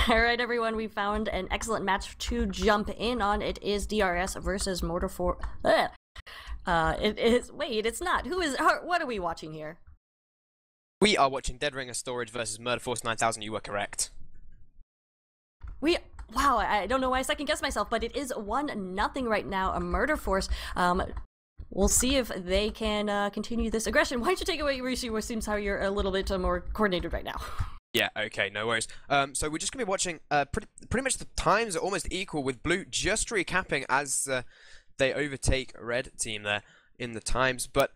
Alright everyone, we found an excellent match to jump in on. It is DRS versus MURDERFORCE. Wait, it's not. What are we watching here? We are watching Dead Ringer Storage versus MURDERFORCE9000, you were correct. Wow, I don't know why I second guessed myself, but it is 1-0 right now, a MURDERFORCE. We'll see if they can continue this aggression. Why don't you take it away, Rishi? It seems how you're a little bit more coordinated right now. Yeah, okay, no worries. So we're just going to be watching pretty much the times are almost equal, with Blue just recapping as they overtake Red Team there in the times. But,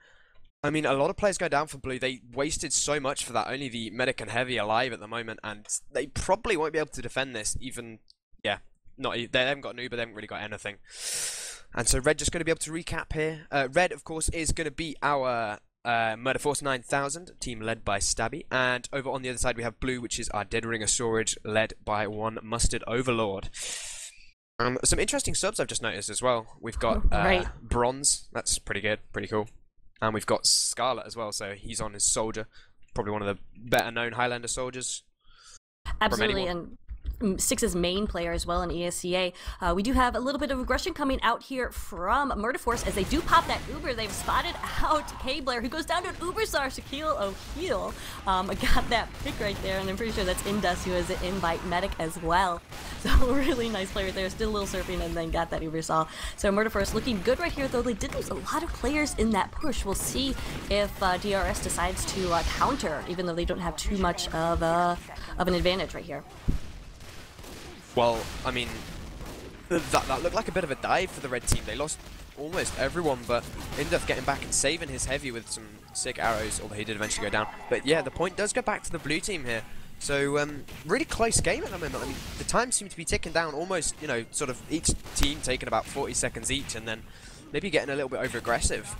I mean, a lot of players go down for Blue. They wasted so much for that. Only the Medic and Heavy alive at the moment, and they probably won't be able to defend this even, yeah, they haven't got an Uber, they haven't really got anything. And so Red just going to be able to recap here. Red, of course, is going to be our MURDERFORCE9000, team led by Stabby, and over on the other side we have Blue, which is our Dead Ringer Storage, led by one Mustard Overlord. Some interesting subs I've just noticed as well. We've got Bronze, that's pretty good, pretty cool. And we've got Scarlet as well, so he's on his Soldier, probably one of the better known Highlander soldiers. Absolutely, and Six's main player as well in ESCA. We do have a little bit of aggression coming out here from MURDERFORCE as they do pop that Uber. They've spotted out K-Blair, who goes down to an Uber star, Shaquille O'Heal. Got that pick right there, and I'm pretty sure that's Indus, who is an invite medic as well. So really nice player there, still a little surfing, and then got that Uber saw. So MURDERFORCE looking good right here, though they did lose a lot of players in that push. We'll see if DRS decides to counter, even though they don't have too much of an advantage right here. Well, I mean, that looked like a bit of a dive for the Red Team. They lost almost everyone, but Indus getting back and saving his Heavy with some sick arrows, although he did eventually go down. But yeah, the point does go back to the Blue Team here. So, really close game at the moment. I mean, the time seems to be ticking down almost, you know, sort of each team taking about 40 seconds each, and then maybe getting a little bit over-aggressive.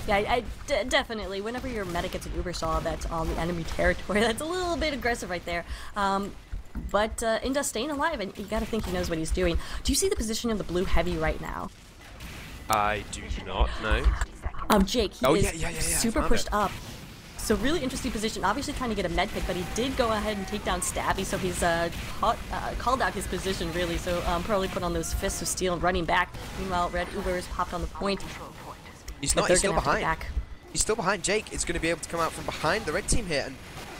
Yeah, definitely. Whenever your medic gets an Uber saw that's on the enemy territory, that's a little bit aggressive right there. But Indus staying alive, and you gotta think he knows what he's doing. Do you see the position of the Blue Heavy right now? I do not, no. Jake, he is super pushed up. So really interesting position, obviously trying to get a med pick, but he did go ahead and take down Stabby, so he's called out his position really, so probably put on those Fists of Steel and running back. Meanwhile, Red Uber's popped on the point. He's still behind. He's still behind. Jake is going to be able to come out from behind the Red Team here and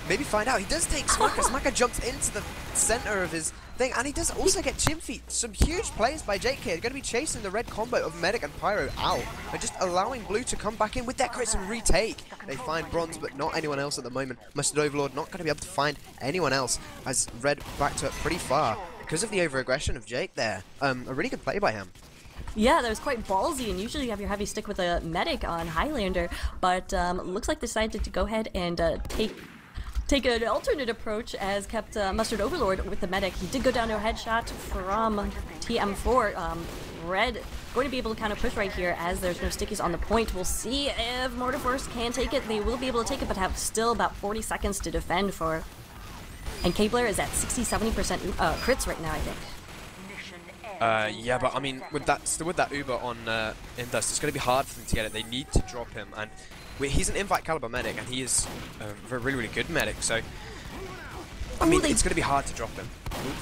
maybe find out. He does take Smacker. Smacker jumps into the center of his thing, and he does also get Chim Feet. Some huge plays by Jake here. They're going to be chasing the Red combo of Medic and Pyro out, and just allowing Blue to come back in with their crits and retake. They find Bronze, but not anyone else at the moment. Mustard Overlord not going to be able to find anyone else, as Red backed up pretty far because of the over-aggression of Jake there. A really good play by him. Yeah, that was quite ballsy, and usually you have your Heavy stick with a medic on Highlander, but looks like they decided to go ahead and take an alternate approach, as kept Mustard Overlord with the medic. He did go down to a headshot from TM4. Red going to be able to kind of push right here as there's no stickies on the point. We'll see if MURDERFORCE can take it. They will be able to take it, but have still about 40 seconds to defend for. And K-Blair is at 60-70% crits right now, I think. Yeah, but I mean, with that Uber on Indus, it's going to be hard for them to get it. They need to drop him, and he's an invite caliber medic, and he is a really good medic. So, I mean, it's going to be hard to drop him.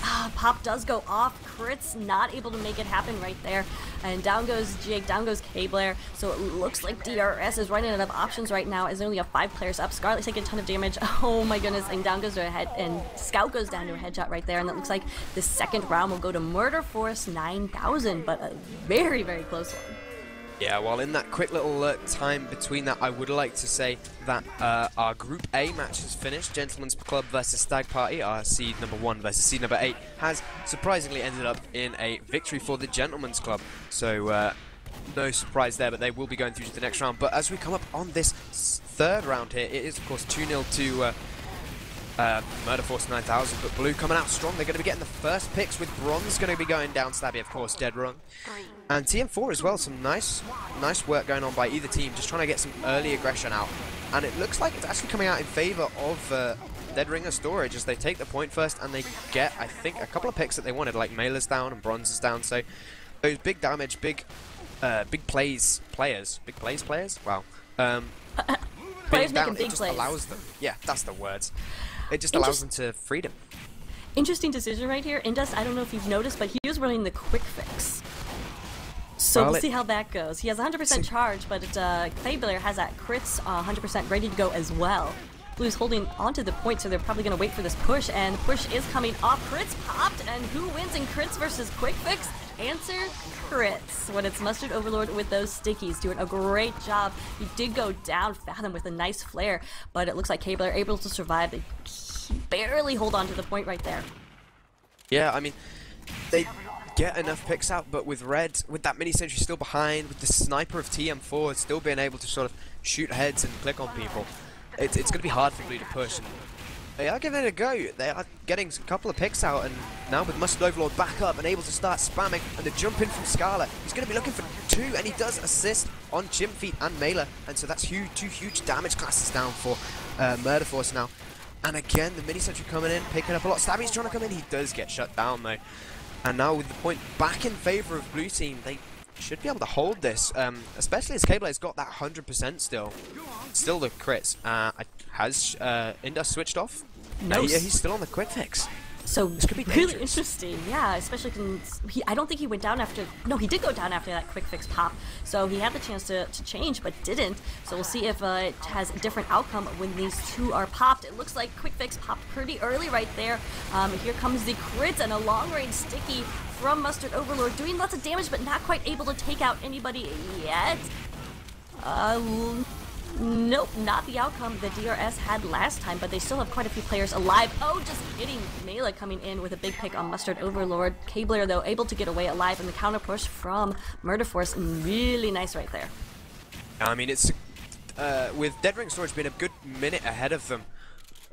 Pop does go off. Crits not able to make it happen right there, and down goes Jake, down goes K-Blair. So it looks like DRS is running out of options right now, as they only have 5 players up. Scarlet's taking a ton of damage. Oh my goodness! And down goes to a head, and Scout goes down to a headshot right there. And it looks like the second round will go to MURDERFORCE9000, but a very close one. Yeah, well, in that quick little time between that, I would like to say that our Group A match has finished. Gentlemen's Club versus Stag Party, our seed number 1 versus seed number 8, has surprisingly ended up in a victory for the Gentlemen's Club. So, no surprise there, but they will be going through to the next round. But as we come up on this third round here, it is, of course, 2-0 to MURDERFORCE9000, but Blue coming out strong. They're going to be getting the first picks, with Bronze going to be going down. Stabby, of course, dead wrong. And TM4 as well, some nice work going on by either team, just trying to get some early aggression out. And it looks like it's actually coming out in favor of Dead Ringer Storage, as they take the point first, and they get, I think, a couple of picks that they wanted, like Mailer's down and Bronze is down. So those big damage, big plays players. Wow. Players being down, making big it just plays. allows them. Yeah, that's the words. It just allows them to freedom. Interesting decision right here. Indus, I don't know if you've noticed, but he was running the quick fix. So we'll see how that goes. He has 100% charge, but Klayblare has that crits 100% ready to go as well. Blue's holding onto the point, so they're probably going to wait for this push, and the push is coming off. Crits popped, and who wins in crits versus quick fix? Answer, crits. When it's Mustard Overlord with those stickies, doing a great job. He did go down Fathom with a nice flare, but it looks like Klayblare able to survive. They barely hold on to the point right there. Yeah, I mean, they get enough picks out, but with Red, with that mini sentry still behind, with the sniper of TM4 still being able to sort of shoot heads and click on people, it's going to be hard for Blue to push. And they are giving it a go. They are getting a couple of picks out, and now with Mustard Overlord back up and able to start spamming, and the jump in from Scala, he's going to be looking for 2, and he does assist on Chimfeet and Mela, and so that's huge, 2 huge damage classes down for MURDERFORCE now. And again, the mini sentry coming in, picking up a lot. Stabby's trying to come in, he does get shut down though. And now with the point back in favor of Blue Team, they should be able to hold this, especially as Klayblare got that 100% still. Still the crits. Has Indus switched off? No. Yeah, he's still on the quick fix. So this could be really interesting, yeah. Especially I don't think he went down after. No, he did go down after that quick fix pop. So he had the chance to change, but didn't. So we'll see if it has a different outcome when these two are popped. It looks like quick fix popped pretty early right there. Here comes the crits and a long range sticky from Mustard Overlord, doing lots of damage, but not quite able to take out anybody yet. Nope, not the outcome the DRS had last time, but they still have quite a few players alive. Oh, just kidding. Mela coming in with a big pick on Mustard Overlord. Klayblare, though, able to get away alive, and the counter push from MURDERFORCE, really nice right there. I mean, it's with Dead Ring Storage being a good minute ahead of them,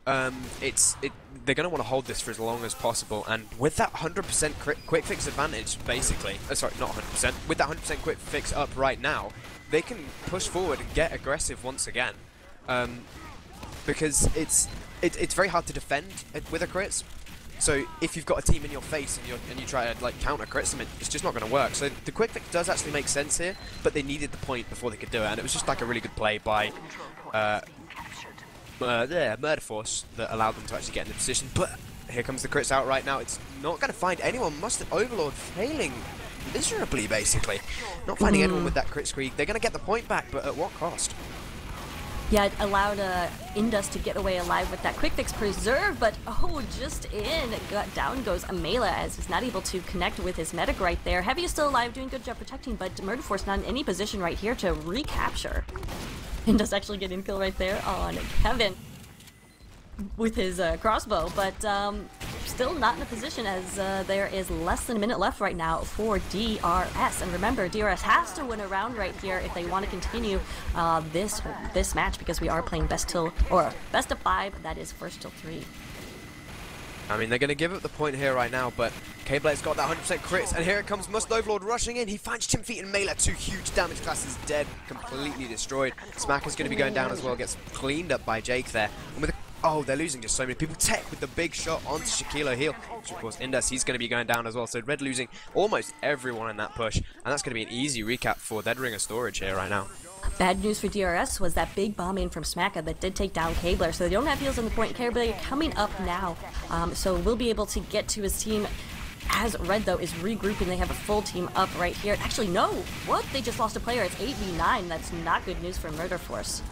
they're going to want to hold this for as long as possible, and with that 100% quick fix advantage, basically, sorry, not 100%, with that 100% quick fix up right now, they can push forward and get aggressive once again, because it's very hard to defend with a crits. So if you've got a team in your face and you try to like counter crits them, it's just not going to work. So the quick fix does actually make sense here, but they needed the point before they could do it, and it was just like a really good play by MURDERFORCE that allowed them to actually get in the position. But here comes the crits out right now. It's not going to find anyone. Mustard Overlord failing miserably, basically. Not finding anyone with that crit screed. They're going to get the point back, but at what cost? Yeah, it allowed Indus to get away alive with that quick fix preserve, but oh, just in. Down goes Mela as he's not able to connect with his medic right there. Heavy is still alive, doing a good job protecting, but MURDERFORCE not in any position right here to recapture. Indus actually getting kill right there on Kevin with his crossbow, but still not in a position as there is less than a minute left right now for DRS. And remember, DRS has to win a round right here if they want to continue this match, because we are playing best of 5. That is first till 3. I mean, they're going to give up the point here right now, but Klayblare got that 100% crits, and here it comes Mustard Overlord rushing in. He finds Chimfeet and Mela, 2 huge damage classes dead, completely destroyed. Smack is going to be going down as well, gets cleaned up by Jake there. And with oh, they're losing just so many people. Tech with the big shot onto Shaquille Heal, which of course Indus, he's going to be going down as well. So Red losing almost everyone in that push, and that's going to be an easy recap for Dead Ringer Storage here right now. Bad news for DRS was that big bomb in from Smacka that did take down Klayblare, so they don't have heals on the point. Klayblare coming up now, so we'll be able to get to his team as Red, though, is regrouping. They have a full team up right here. Actually, no! What? They just lost a player. It's 8v9. That's not good news for MURDERFORCE.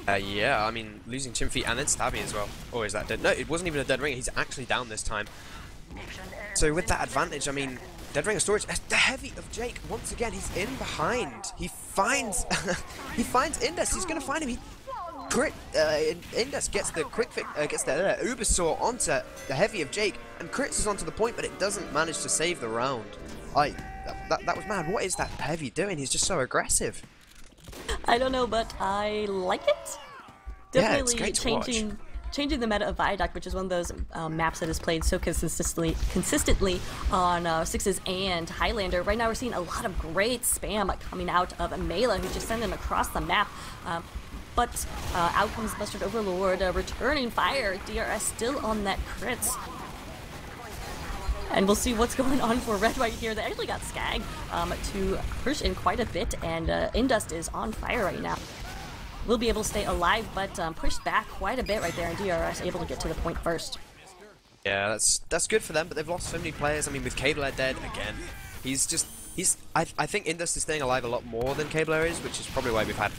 Yeah, I mean, losing Chimfeet and then Stabby as well. Or is that dead? No, it wasn't even a dead ring. He's actually down this time. So with that advantage, I mean, Dead Ringer Storage, the heavy of Jake, once again, he's in behind. He finds he finds Indus. He's going to find him. Indus gets the quick fix, gets the Uber Saw onto the heavy of Jake, and crits is onto the point, but it doesn't manage to save the round. That was mad. What is that heavy doing? He's just so aggressive. I don't know, but I like it. Definitely yeah, it's great to watch. Changing the meta of Viaduct, which is one of those maps that is played so consistently on Sixes and Highlander. Right now we're seeing a lot of great spam coming out of Mela, who's just sending them across the map. But out comes Mustard Overlord, returning fire. DRS still on that crits. And we'll see what's going on for Red right here. They actually got Skag to push in quite a bit, and Indust is on fire right now. Will be able to stay alive, but pushed back quite a bit right there, and DRS able to get to the point first. Yeah, that's good for them, but they've lost so many players. I mean, with Cabler dead again, I think Indus is staying alive a lot more than Cabler is, which is probably why we've had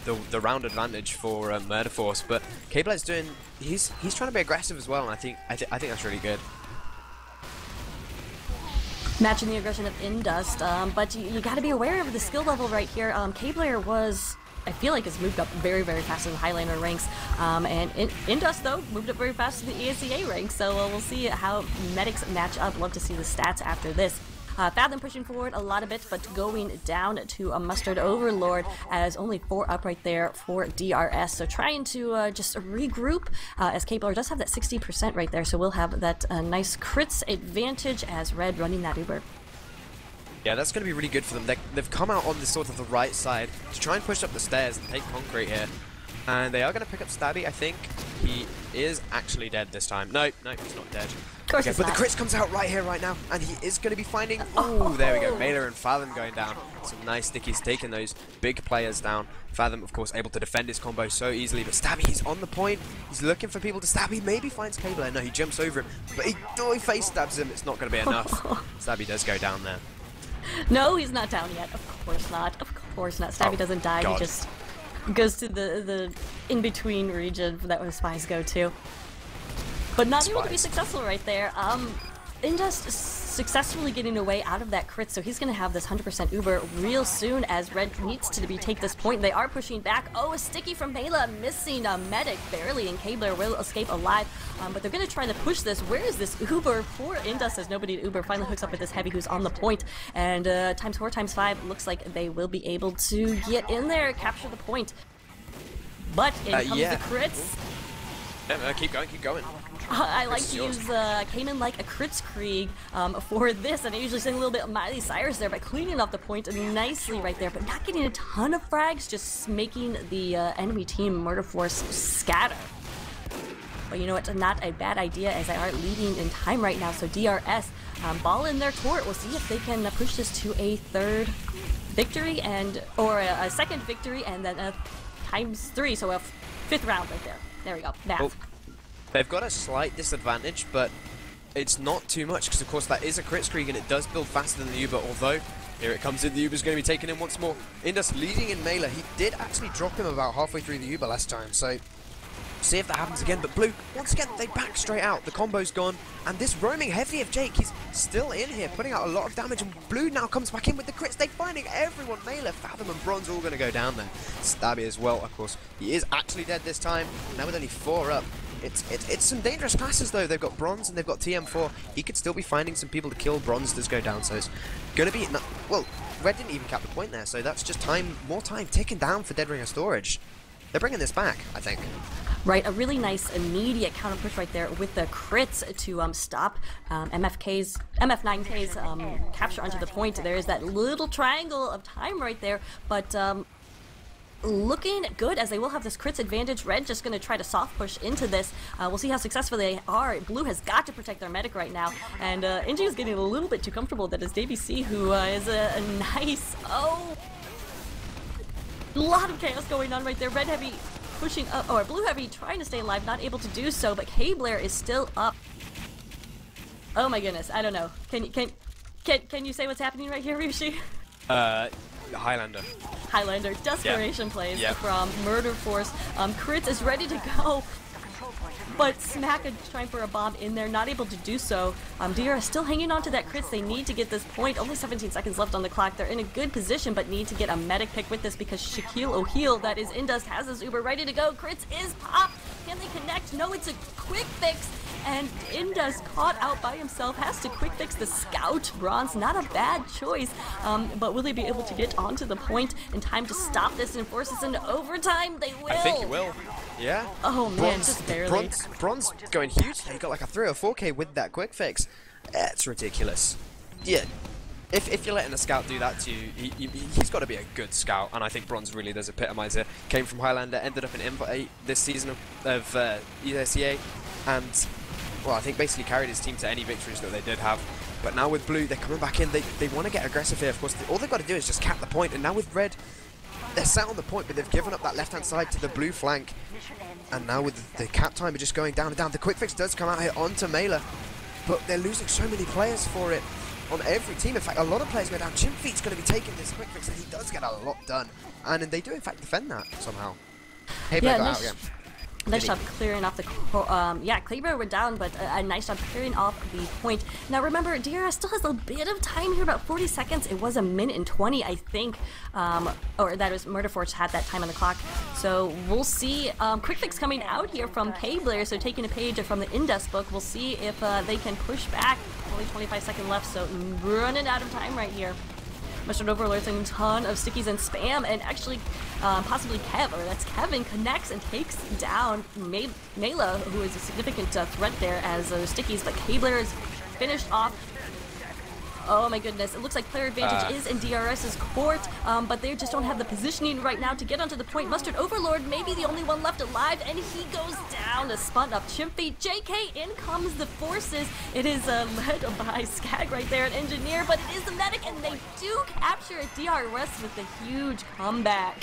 the round advantage for MURDERFORCE. But Cabler is doing, he's trying to be aggressive as well, and I think that's really good. Matching the aggression of Indus, but you got to be aware of the skill level right here. Cabler was, I feel like, has moved up very, very fast in the Highlander ranks, and Indus, though, moved up very fast in the ESEA ranks, so we'll see how medics match up. Love to see the stats after this. Fathom pushing forward a lot of it, but going down to a Mustard Overlord, as only 4 up right there for DRS. So trying to just regroup, as Cabler does have that 60% right there, so we'll have that nice crits advantage as Red running that Uber. Yeah, that's going to be really good for them. They've come out on the sort of the right side to try and push up the stairs and take concrete here. And they are going to pick up Stabby, I think. He is actually dead this time. No, he's not dead. Of course okay, but the crits comes out right here, right now, and he is going to be finding... Oh, there we go. Mela and Fathom going down. Some nice stickies taking those big players down. Fathom, of course, able to defend his combo so easily, but Stabby, he's on the point. He's looking for people to stab. He maybe finds Cabler. No, he jumps over him, but he face stabs him. It's not going to be enough. Stabby does go down there. No, he's not down yet. Of course not. Of course not. Stabby doesn't die. God. He just goes to the in-between region that his spies go to. But not able to be successful right there. Indus successfully getting away out of that crit, so he's going to have this 100% Uber real soon as Red needs to take this point. They are pushing back. Oh, a sticky from Mela, missing a medic barely, and Cabler will escape alive. But they're going to try to push this. Where is this Uber for Indus as nobody to Uber finally hooks up with this Heavy who's on the point, and times 4 times 5 looks like they will be able to get in there, capture the point. But in comes the crits. Keep going. I like to use came in like a crits Krieg for this, and I usually sing a little bit of Miley Cyrus there by cleaning up the point nicely right there, but not getting a ton of frags, just making the enemy team MURDERFORCE scatter. But you know what, not a bad idea as they are leading in time right now, so DRS ball in their court. We'll see if they can push this to a 3rd victory or a 2nd victory, and then a times 3, so a 5th round right there. There we go. Math. Oh. They've got a slight disadvantage, but it's not too much, because of course that is a crit Krieg and it does build faster than the Uber, although here it comes in, the Uber's going to be taken in once more. Indus leading in Mela. He did actually drop him about halfway through the Uber last time, so see if that happens again. But Blue, once again, they back straight out. The combo's gone, and this roaming Heavy of Jake, he's still in here, putting out a lot of damage, and Blue now comes back in with the crits. They're finding everyone. Mela, Fathom, and Bronze all going to go down there. Stabby as well, of course. He is actually dead this time, now with only 4 up. It's some dangerous classes though. They've got Bronze and they've got TM4. He could still be finding some people to kill. Bronze does go down, so it's going to be... Well, Red didn't even cap the point there, so that's just more time ticking down for Dead Ringer Storage. They're bringing this back, I think. Right, a really nice immediate counter push right there with the crits to stop MF9K's capture onto the point. There's that little triangle of time right there, but looking good as they will have this crits advantage. Red just going to try to soft push into this. We'll see how successful they are. Blue has got to protect their medic right now, and NG is getting a little bit too comfortable. That is Davey C, who is a nice... Oh! A lot of chaos going on right there. Red Heavy pushing up, or Blue Heavy trying to stay alive, not able to do so, but Cabler is still up. Oh my goodness, I don't know. Can you say what's happening right here, Rishi? Highlander. Desperation plays from MURDERFORCE. Crits is ready to go, but Smack is trying for a bomb in there, not able to do so. DRS still hanging on to that crits. They need to get this point. Only 17 seconds left on the clock. They're in a good position, but need to get a medic pick with this because Shaquille O'Heal, that is Indus, has his Uber ready to go. Crits is popped. Can they connect? No, it's a quick fix. And Indus, caught out by himself, has to quick fix the Scout. Bronze, not a bad choice, but will they be able to get onto the point in time to stop this and force us into overtime? They will. I think he will. Yeah. Oh man, just barely. Bronze going huge. He got like a 3 or 4K with that quick fix. It's ridiculous. Yeah. If you're letting a scout do that to you, he's got to be a good scout, and I think Bronze really does epitomise it. Came from Highlander, ended up in Invite this season of ESEA, and well, I think basically carried his team to any victories that they did have. But now with Blue, they're coming back in. They want to get aggressive here. Of course, all they've got to do is just cap the point. And now with Red, they're sat on the point, but they've given up that left-hand side to the blue flank. And now with the cap timer just going down and down, the quick fix does come out here onto Mela, but they're losing so many players for it on every team. In fact, a lot of players go down. Chimfeet's going to be taking this quick fix, and he does get a lot done. And they do, in fact, defend that somehow. Hey, got out again. Nice job clearing off the, Kleber went down, but a nice job clearing off the point. Now remember, DRS still has a bit of time here, about 40 seconds. It was 1:20, I think, or that was MurderForce had that time on the clock. So we'll see quick fix coming out here from K-Blair, so taking a page from the Indus book. We'll see if they can push back. Only 25 seconds left, so running out of time right here. Mustard Overlord's a ton of stickies and spam, and actually possibly Kevin connects and takes down Mela, who is a significant threat there as those stickies, but K-Blair is finished off. Oh my goodness, it looks like player advantage is in DRS's court, but they just don't have the positioning right now to get onto the point. Mustard Overlord may be the only one left alive, and he goes down to spun up Chimpy. JK, in comes the forces. It is led by Skag right there, an engineer, but it is the medic, and they do capture DRS with a huge comeback.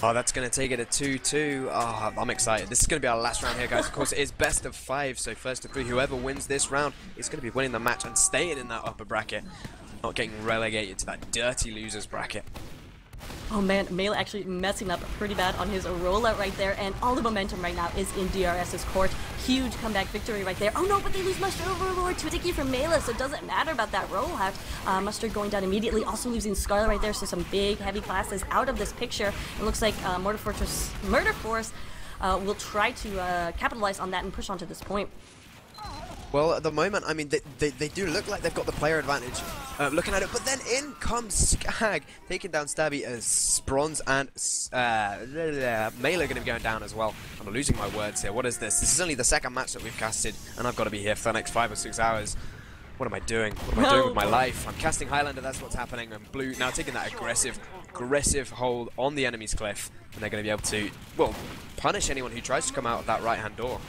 Oh, that's going to take it to 2-2. Oh, I'm excited. This is going to be our last round here, guys. Of course, it is best of 5, so first of 3. Whoever wins this round is going to be winning the match and staying in that upper bracket, not getting relegated to that dirty losers bracket. Oh man, Mela actually messing up pretty bad on his rollout right there, and all the momentum right now is in DRS's court. Huge comeback victory right there. Oh no, but they lose Mustard Overlord to a sticky from Mela, so it doesn't matter about that rollout. Mustard going down immediately, also losing Scarlet right there, so some big, heavy classes out of this picture. It looks like MurderForce will try to capitalize on that and push on to this point. Well, at the moment, I mean, they do look like they've got the player advantage looking at it, but then in comes Skag, taking down Stabby as Bronze and Mela going to be going down as well. I'm losing my words here. What is this? This is only the second match that we've casted, and I've got to be here for the next 5 or 6 hours. What am I doing? What am I doing with my life? I'm casting Highlander, that's what's happening, and Blue now taking that aggressive hold on the enemy's cliff, and they're going to be able to, well, punish anyone who tries to come out of that left-hand door.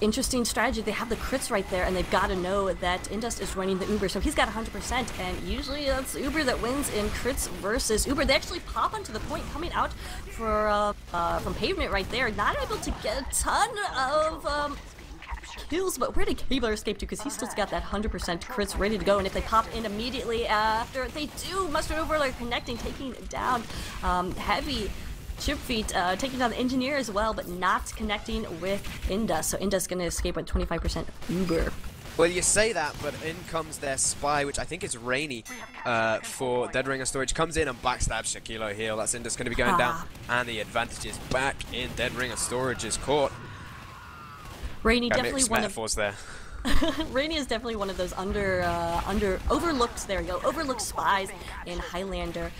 Interesting strategy. They have the crits right there, and they've got to know that Indus is running the Uber, so he's got 100%, and usually it's Uber that wins in crits versus Uber. They actually pop onto the point, coming out for from Pavement right there, not able to get a ton of kills, but where did K-Blair escape to? Because he's still got that 100% crits ready to go, and if they pop in immediately after, they do. Mustard Overlord connecting, taking down Heavy. Chipfeet taking down the engineer as well, but not connecting with Indus. So Indus going to escape with 25% Uber. Well, you say that, but in comes their spy, which I think is Rainy for Dead Ringer Storage. Comes in and backstabs Shaquilo Heal. That's Indus going to be going down, and the advantage is back in Dead Ringer Storage's court. Rainy definitely one metaphors there. Rainy is definitely one of those overlooked, there you go, overlooked spies in Highlander.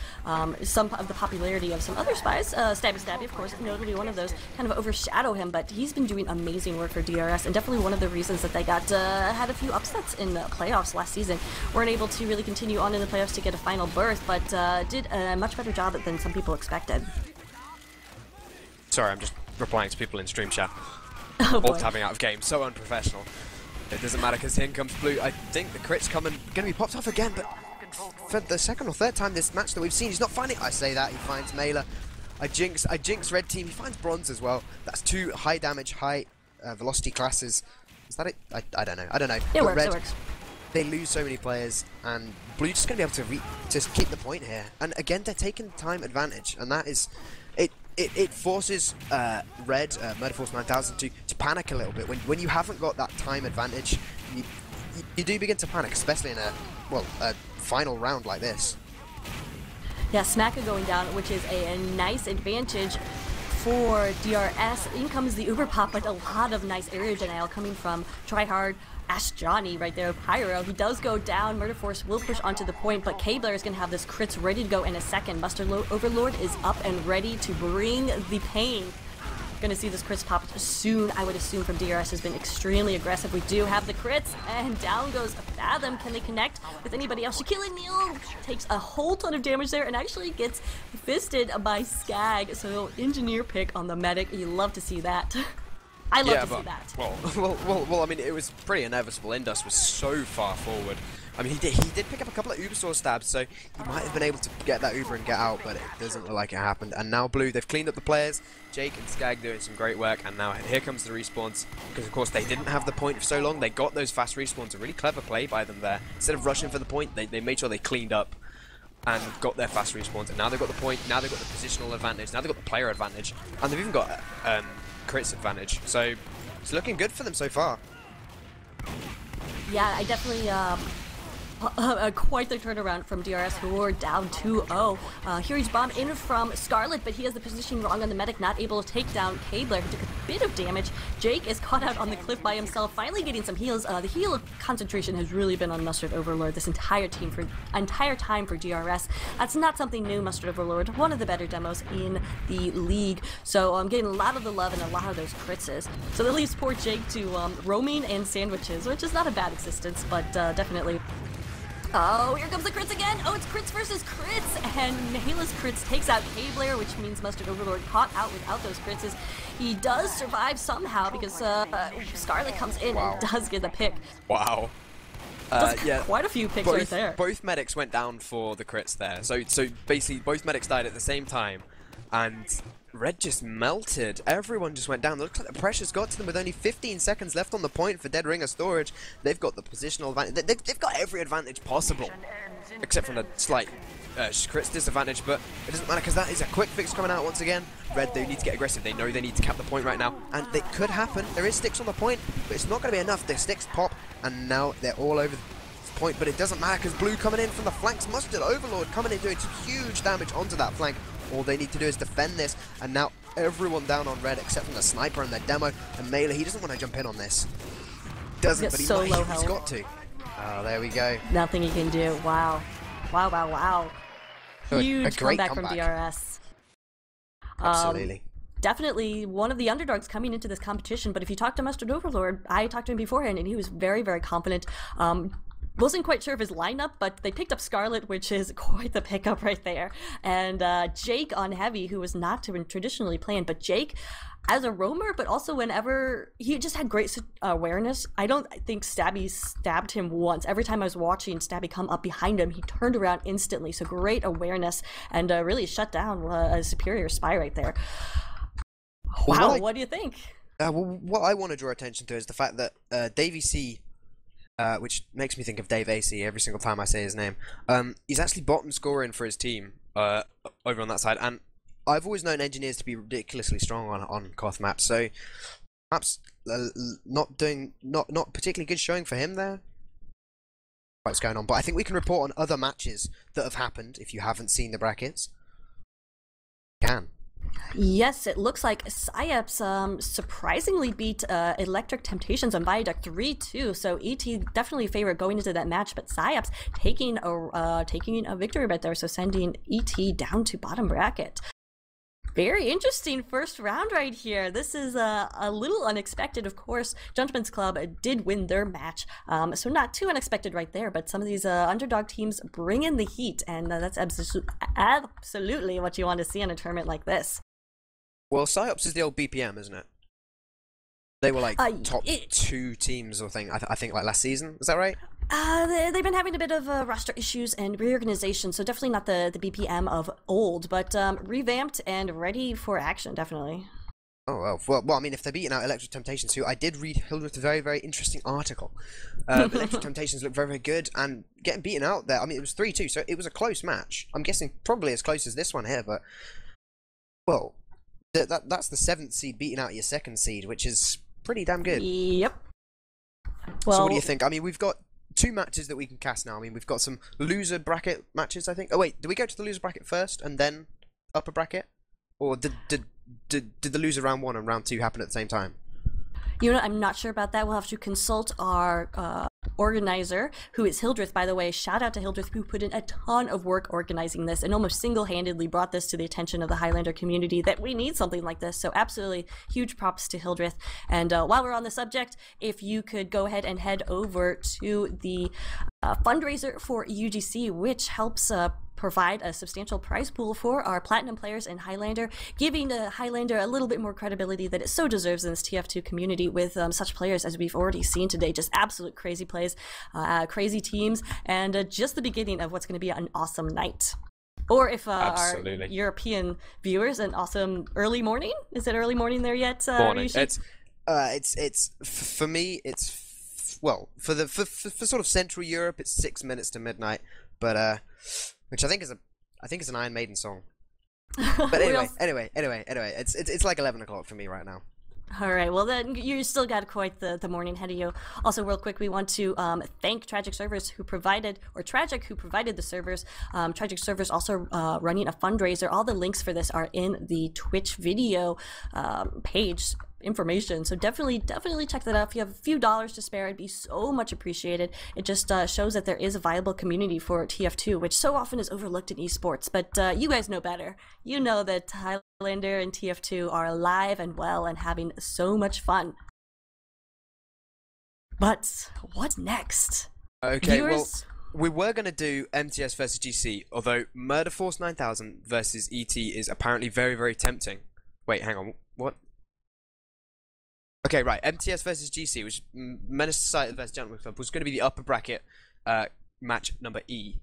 Some of the popularity of some other spies, Stabby, of course, notably one of those, kind of overshadow him, but he's been doing amazing work for DRS, and definitely one of the reasons that they got had a few upsets in the playoffs last season. Weren't able to really continue on in the playoffs to get a final berth, but did a much better job than some people expected. Sorry, I'm just replying to people in stream chat. Oh boy. All tapping out of game, so unprofessional. It doesn't matter because in comes Blue. I think the crit's going to be popped off again, but for the second or third time this match that we've seen, he's not finding. I say that, he finds Mela. I jinx red team, he finds Bronze as well. That's 2 high damage, high velocity classes. Is that it? I don't know. It works. They lose so many players, and Blue just going to be able to just keep the point here. And again, they're taking time advantage, and that is... It forces Red, MURDERFORCE9000 to panic a little bit. When you haven't got that time advantage, you do begin to panic, especially in a final round like this. Yeah, Smacka going down, which is a nice advantage for DRS. In comes the Uber pop, but a lot of nice area denial coming from Tryhard. Ask Johnny right there, Pyro. He does go down. MurderForce will push onto the point, but K-Blair is going to have this crits ready to go in a second. Mustard Overlord is up and ready to bring the pain. Going to see this crits pop soon, I would assume, from DRS. Has been extremely aggressive. We do have the crits, and down goes Fathom. Can they connect with anybody else? Shaquille O'Neal takes a whole ton of damage there and actually gets fisted by Skag. So engineer pick on the medic. You love to see that. I love to see that. Well, I mean, it was pretty inevitable. Indus was so far forward I mean, he did pick up a couple of Uber sword stabs, so he might have been able to get that Uber and get out, but it doesn't look like it happened. And now Blue, they've cleaned up the players. Jake and Skag doing some great work, and now here comes the respawns, because of course they didn't have the point for so long. They got those fast respawns, a really clever play by them there. Instead of rushing for the point, they made sure they cleaned up and got their fast respawns, and now they've got the point, now they've got the positional advantage, now they've got the player advantage, and they've even got crits advantage. So it's looking good for them so far. Yeah, I definitely quite the turnaround from DRS, who were down 2-0. Huge bomb in from Scarlet, but he has the positioning wrong on the medic, not able to take down K-Blair, who took a bit of damage. Jake is caught out on the cliff by himself, finally getting some heals. The heal concentration has really been on Mustard Overlord this entire time for DRS. That's not something new, Mustard Overlord, one of the better demos in the league. So I'm getting a lot of the love and a lot of those crits. So that leaves poor Jake to roaming and sandwiches, which is not a bad existence, but definitely. Oh, here comes the crits again! Oh, it's crits versus crits! And Nahila's crits takes out K-Blair, which means Mustard Overlord caught out without those crits. He does survive somehow because Scarlet comes in and does get the pick. Wow. Yeah, quite a few picks right there. Both medics went down for the crits there. So basically both medics died at the same time, and Red just melted. Everyone just went down. It looks like the pressure's got to them with only 15 seconds left on the point for Dead Ringer storage. They've got the positional advantage. They've got every advantage possible, except from the slight crits disadvantage, but it doesn't matter because that is a quick fix coming out once again. Red, they need to get aggressive. They know they need to cap the point right now, and it could happen. There is sticks on the point, but it's not going to be enough. The sticks pop, and now they're all over the point, but it doesn't matter because Blue coming in from the flanks. Mustard Overlord coming in doing some huge damage onto that flank. All they need to do is defend this, and now everyone down on Red except from the sniper and the demo, and Melee, he doesn't want to jump in on this. Doesn't, but he's got to. Oh, there we go. Nothing he can do. Wow. Wow, wow, wow. Huge comeback from DRS. Absolutely. Definitely one of the underdogs coming into this competition, but if you talk to Mustard Overlord, I talked to him beforehand, and he was very, very confident. Wasn't quite sure of his lineup, but they picked up Scarlet, which is quite the pickup right there. And Jake on Heavy, who was not traditionally playing, but Jake as a roamer, but also whenever he just had great awareness. I don't think Stabby stabbed him once. Every time I was watching Stabby come up behind him, he turned around instantly. So great awareness and really shut down a superior spy right there. Wow, what do you think? Well, what I want to draw attention to is the fact that Davey C, which makes me think of Dave AC every single time I say his name. He's actually bottom scoring for his team over on that side, and I've always known engineers to be ridiculously strong on Koth maps, so perhaps not particularly good showing for him there. What's going on? But I think we can report on other matches that have happened. If you haven't seen the brackets, you can. Yes, it looks like Psyops surprisingly beat Electric Temptations on Viaduct 3-2, so ET definitely favored going into that match, but Psyops taking a victory right there, so sending ET down to bottom bracket. Very interesting first round right here. This is a little unexpected, of course. Gentlemen's Club did win their match, so not too unexpected right there, but some of these underdog teams bring in the heat, and that's absolutely what you want to see in a tournament like this. Well, Psyops is the old BPM, isn't it? They were like top 2 teams or thing, I think like last season. Is that right? They've been having a bit of roster issues and reorganization, so definitely not the BPM of old, but revamped and ready for action, definitely. Oh, well, I mean, if they're beating out Electric Temptations, who I did read Hildreth a very, very interesting article. Electric Temptations look very, very good, and getting beaten out there, I mean, it was 3-2, so it was a close match. I'm guessing probably as close as this one here, but, well, that's the 7th seed beating out your 2nd seed, which is pretty damn good. Yep. Well, so what do you think? I mean, we've got 2 matches that we can cast now. I mean, we've got some loser bracket matches, I think. Oh, wait, do we go to the loser bracket first and then upper bracket? Or did the loser round 1 and round 2 happen at the same time? You know, I'm not sure about that. We'll have to consult our organizer, who is Hildreth, by the way. Shout out to Hildreth, who put in a ton of work organizing this and almost single-handedly brought this to the attention of the Highlander community that we need something like this. So absolutely huge props to Hildreth. And while we're on the subject, if you could go ahead and head over to the fundraiser for UGC, which helps provide a substantial prize pool for our platinum players in Highlander, giving Highlander a little bit more credibility that it so deserves in this TF2 community with such players as we've already seen today. Just absolute crazy plays, crazy teams, and just the beginning of what's going to be an awesome night. Or if our European viewers, an awesome early morning. Is it early morning there yet? Morning. It's for me. It's well for sort of Central Europe. It's 6 minutes to midnight, but which I think is an Iron Maiden song. But anyway, it's like 11 o'clock for me right now. All right, well then you still got quite the morning ahead of you. Also, real quick, we want to thank Tragic Servers who provided the servers. Tragic Servers also running a fundraiser. All the links for this are in the Twitch video page information, so definitely check that out. If you have a few dollars to spare, it'd be so much appreciated. It just shows that there is a viable community for TF2, which so often is overlooked in esports, but you guys know better. You know that Highlander and TF2 are alive and well and having so much fun. But what's next? Okay, viewers? Well, we were going to do MTS versus GC, although MURDERFORCE9000 versus ET is apparently very, very tempting. Wait, hang on, what? Okay, right. MTS versus GC, which Menace Society versus Gentleman's Club, was going to be the upper bracket match number E.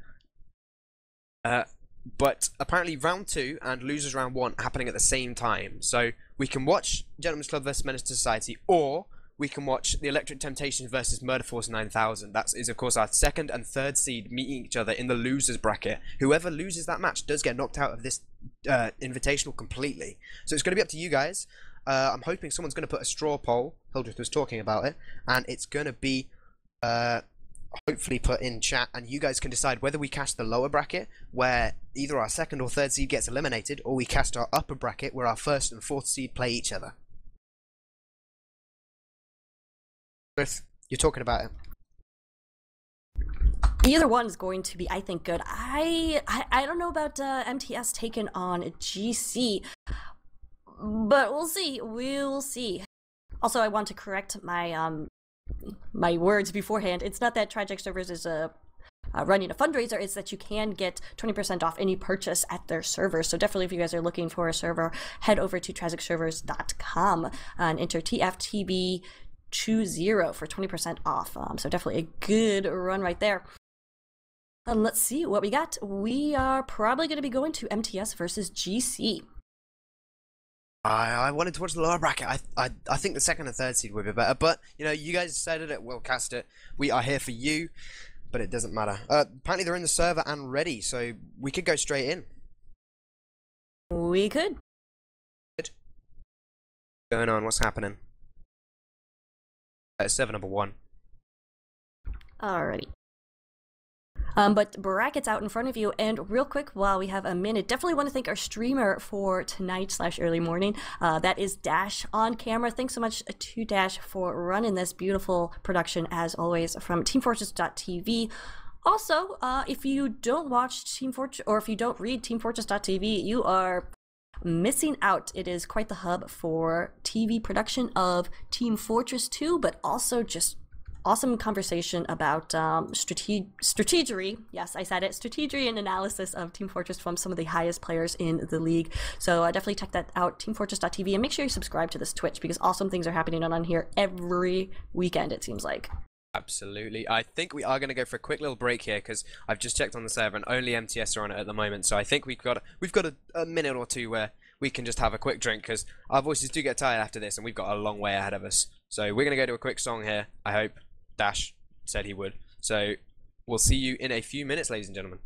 But apparently round 2 and losers round 1 are happening at the same time. So we can watch Gentleman's Club versus Menace Society, or we can watch the Electric Temptations versus MURDERFORCE9000. That is, of course, our 2nd and 3rd seed meeting each other in the losers bracket. Whoever loses that match does get knocked out of this invitational completely. So it's going to be up to you guys. I'm hoping someone's going to put a straw poll. Hildreth was talking about it, and it's going to be hopefully put in chat, and you guys can decide whether we cast the lower bracket, where either our 2nd or 3rd seed gets eliminated, or we cast our upper bracket, where our 1st and 4th seed play each other. Hildreth, you're talking about it. Either one is going to be, I think, good. I don't know about MTS taking on GC. But we'll see. We'll see. Also, I want to correct my my words beforehand. It's not that Tragic Servers is running a fundraiser. It's that you can get 20% off any purchase at their server. So definitely, if you guys are looking for a server, head over to tragicservers.com and enter Tftv 20 for 20% off. So definitely a good run right there. And let's see what we got. We are probably going to be going to MTS versus GC. I wanted to watch the lower bracket. I think the 2nd and 3rd seed would be better, but you know, you guys decided it. We'll cast it. We are here for you, but it doesn't matter. Apparently they're in the server and ready, so we could go straight in. We could. What's going on? What's happening? Server number 1. Alrighty. But brackets out in front of you, and real quick while we have a minute, definitely want to thank our streamer for tonight / early morning. That is Dash on camera. Thanks so much to Dash for running this beautiful production as always from teamfortress.tv. Also, if you don't watch Team Fortress, or if you don't read teamfortress.tv, you are missing out. It is quite the hub for TV production of Team Fortress 2, but also just awesome conversation about strategery. Yes, I said it. Strategery and analysis of Team Fortress from some of the highest players in the league. So definitely check that out, teamfortress.tv, and make sure you subscribe to this Twitch because awesome things are happening on here every weekend, it seems like. Absolutely. I think we are going to go for a quick little break here because I've just checked on the server and only MTS are on it at the moment. So I think we've got a minute or two where we can just have a quick drink because our voices do get tired after this and we've got a long way ahead of us. So we're going to go to a quick song here, I hope. Dash said he would. So we'll see you in a few minutes, ladies and gentlemen.